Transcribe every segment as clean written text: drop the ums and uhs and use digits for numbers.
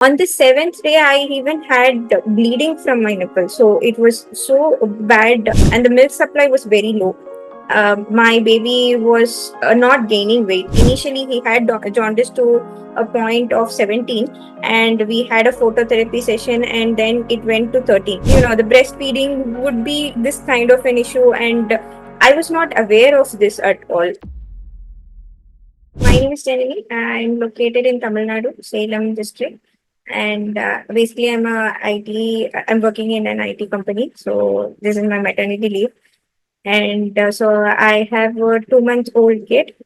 On the seventh day, I even had bleeding from my nipple. So it was so bad, and the milk supply was very low. My baby was not gaining weight. Initially, he had jaundice to a point of 17, and we had a phototherapy session, and then it went to 13. The breastfeeding would be this kind of an issue, and I was not aware of this at all. My name is Janini. I'm located in Tamil Nadu, Salem district. And basically, I'm working in an IT company. So this is my maternity leave. And so I have a 2 month old kid.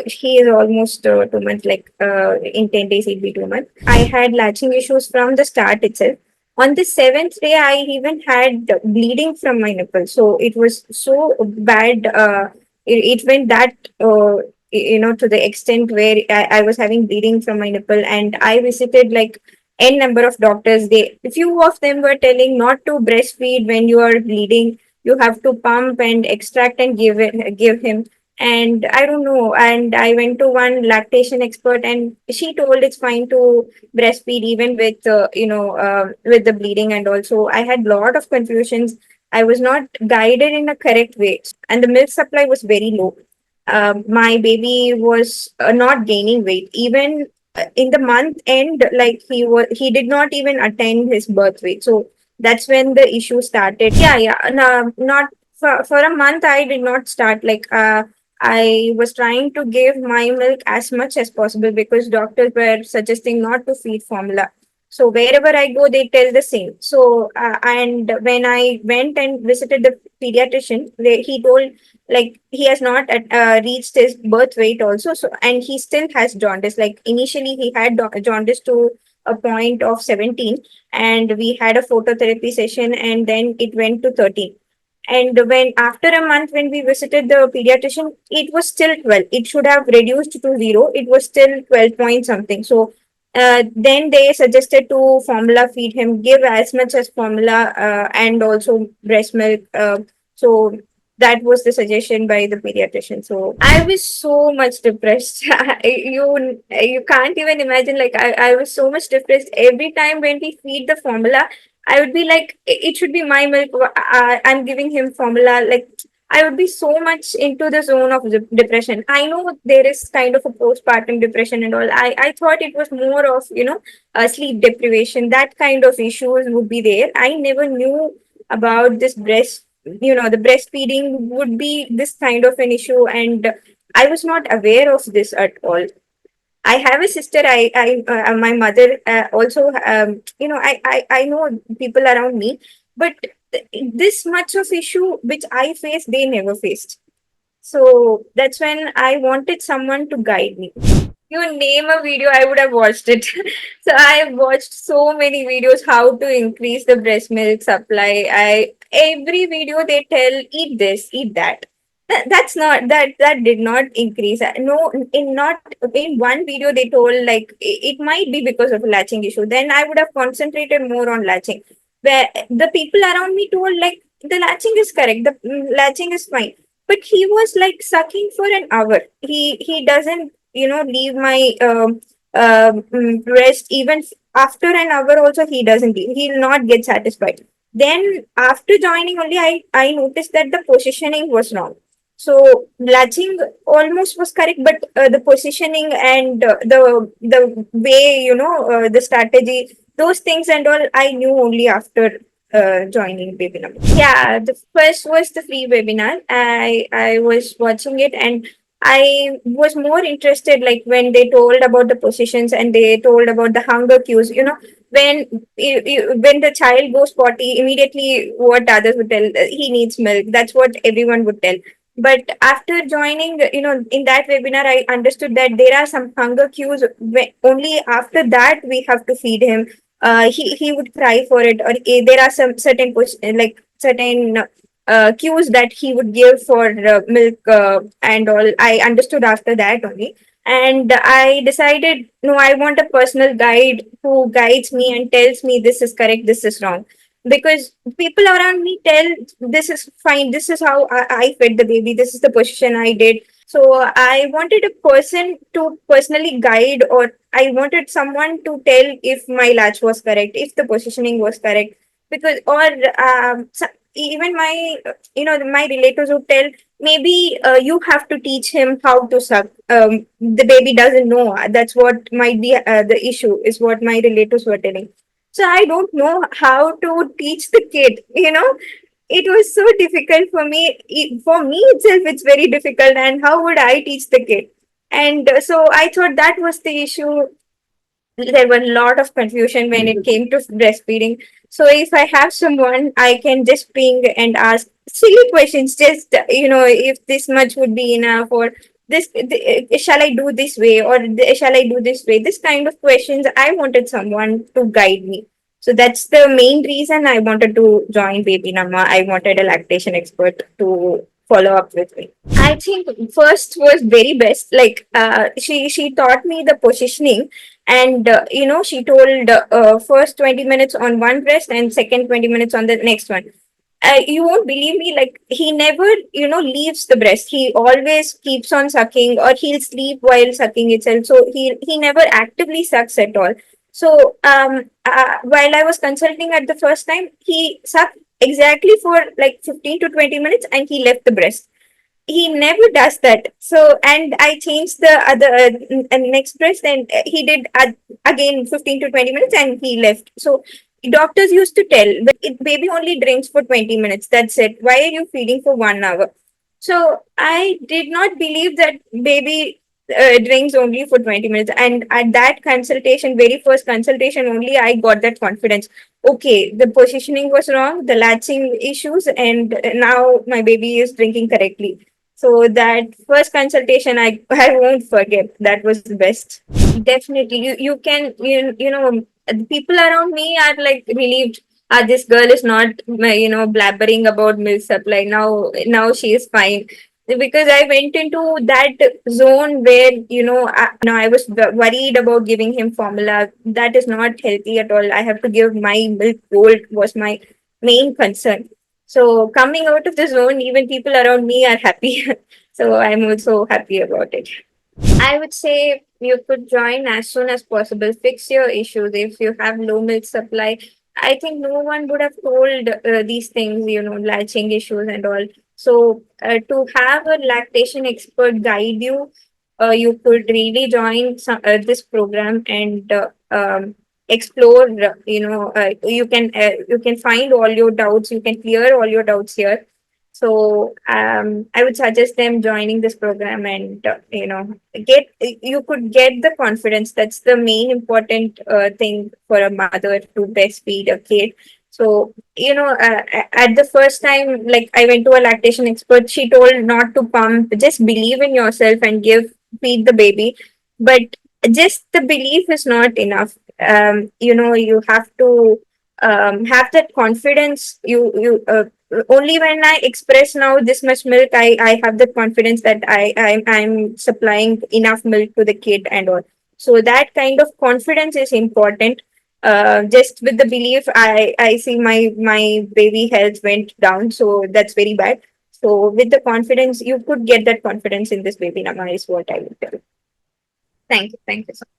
He is almost 2 months, like in 10 days, he'll be 2 months. I had latching issues from the start itself. On the seventh day, I even had bleeding from my nipple. So it was so bad. It went that to the extent where I was having bleeding from my nipple, and I visited like n number of doctors. They few of them were telling not to breastfeed when you are bleeding. You have to pump and extract and give him. And I don't know, and I went to one lactation expert, and she told it's fine to breastfeed even with with the bleeding. And also I had lot of confusions. I was not guided in a correct way, and the milk supply was very low. My baby was not gaining weight even in the month end. Like he did not even attain his birth weight. So that's when the issue started. Yeah, no, not for a month. I did not start like I was trying to give my milk as much as possible because doctors were suggesting not to feed formula. So wherever I go, they tell the same. So and when I went and visited the pediatrician, he told like he has not reached his birth weight also. So and he still has jaundice. Like initially he had jaundice to a point of 17, and we had a phototherapy session, and then it went to 13. And when after a month, when we visited the pediatrician, it was still 12. It should have reduced to 0. It was still 12 point something. So then they suggested to formula feed him, give as much as formula and also breast milk. So that was the suggestion by the pediatrician. So I was so much depressed. You can't even imagine. Like I was so much depressed every time when we feed the formula. I would be like, it should be my milk. I'm giving him formula. Like, I would be so much into the zone of depression. I know there is kind of a postpartum depression and all. I thought it was more of, sleep deprivation. That kind of issues would be there. I never knew about this the breastfeeding would be this kind of an issue. And I was not aware of this at all. I have a sister. My mother also. I know people around me, but this much of issue which I faced, they never faced. So that's when I wanted someone to guide me. You name a video, I would have watched it. So I have watched so many videos how to increase the breast milk supply. I every video they tell eat this, eat that. That's not that did not increase. No, in not in one video they told like it might be because of a latching issue. Then I would have concentrated more on latching. Where the people around me told like the latching is correct, the latching is fine, but he was like sucking for an hour. He doesn't leave my breast even after an hour. Also he doesn't leave. He'll not get satisfied. Then after joining only, I noticed that the positioning was wrong. So latching almost was correct, but the positioning and the way the strategy, those things and all, I knew only after joining Baby Number. Yeah, the first was the free webinar. I was watching it, and I was more interested like when they told about the positions and they told about the hunger cues. When when the child goes potty, immediately what others would tell, he needs milk. That's what everyone would tell. But after joining, in that webinar, I understood that there are some hunger cues. Only after that we have to feed him. He would cry for it, or there are some certain like certain cues that he would give for milk and all. I understood after that only. And I decided, no, I want a personal guide who guides me and tells me this is correct, this is wrong. Because people around me tell this is fine, this is how I fed the baby, this is the position I did. So I wanted a person to personally guide, or I wanted someone to tell if my latch was correct, if the positioning was correct. Because or even my my relatives would tell, maybe you have to teach him how to suck. The baby doesn't know. That's what might be the issue, is what my relatives were telling. So I don't know how to teach the kid, it was so difficult for me. For me itself, it's very difficult. And how would I teach the kid? And so I thought that was the issue. There were a lot of confusion when it came to breastfeeding. So if I have someone, I can just ping and ask silly questions. Just if this much would be enough, or shall I do this way, or shall I do this way? This kind of questions. I wanted someone to guide me. So that's the main reason I wanted to join Baby Nama. I wanted a lactation expert to follow up with me. I think first was very best. Like she taught me the positioning, and she told first 20 minutes on one breast and second 20 minutes on the next one. You won't believe me. Like he never leaves the breast. He always keeps on sucking, or he'll sleep while sucking itself. So he never actively sucks at all. So while I was consulting at the first time, he sucked exactly for like 15 to 20 minutes and he left the breast. He never does that. So, and I changed the other next breast, and he did again 15 to 20 minutes and he left. So doctors used to tell, but baby only drinks for 20 minutes, that's it, why are you feeding for 1 hour? So I did not believe that baby drinks only for 20 minutes. And at that consultation, very first consultation only, I got that confidence. Okay, the positioning was wrong, the latching issues, and now my baby is drinking correctly. So that first consultation, I won't forget. That was the best. Definitely, you can the people around me are like relieved. This girl is not blabbering about milk supply now. She is fine, because I went into that zone where I was worried about giving him formula. That is not healthy at all. I have to give my milk cold was my main concern. So coming out of the zone, even people around me are happy. So I'm also happy about it. I would say you could join as soon as possible. Fix your issues. If you have low milk supply, I think no one would have told these things, latching issues and all. So, to have a lactation expert guide you, you could really join this program and explore. You can find all your doubts. You can clear all your doubts here. So I would suggest them joining this program, and get you could get the confidence. That's the main important thing for a mother to breastfeed a kid. So at the first time, like I went to a lactation expert, she told not to pump, just believe in yourself and feed the baby. But just the belief is not enough. You have to have that confidence. Only when I express now this much milk, I have the confidence that I'm supplying enough milk to the kid and all. So that kind of confidence is important. Just with the belief, I see my baby health went down, so that's very bad. So with the confidence, you could get that confidence in this baby nama is what I would tell. Thank you so much.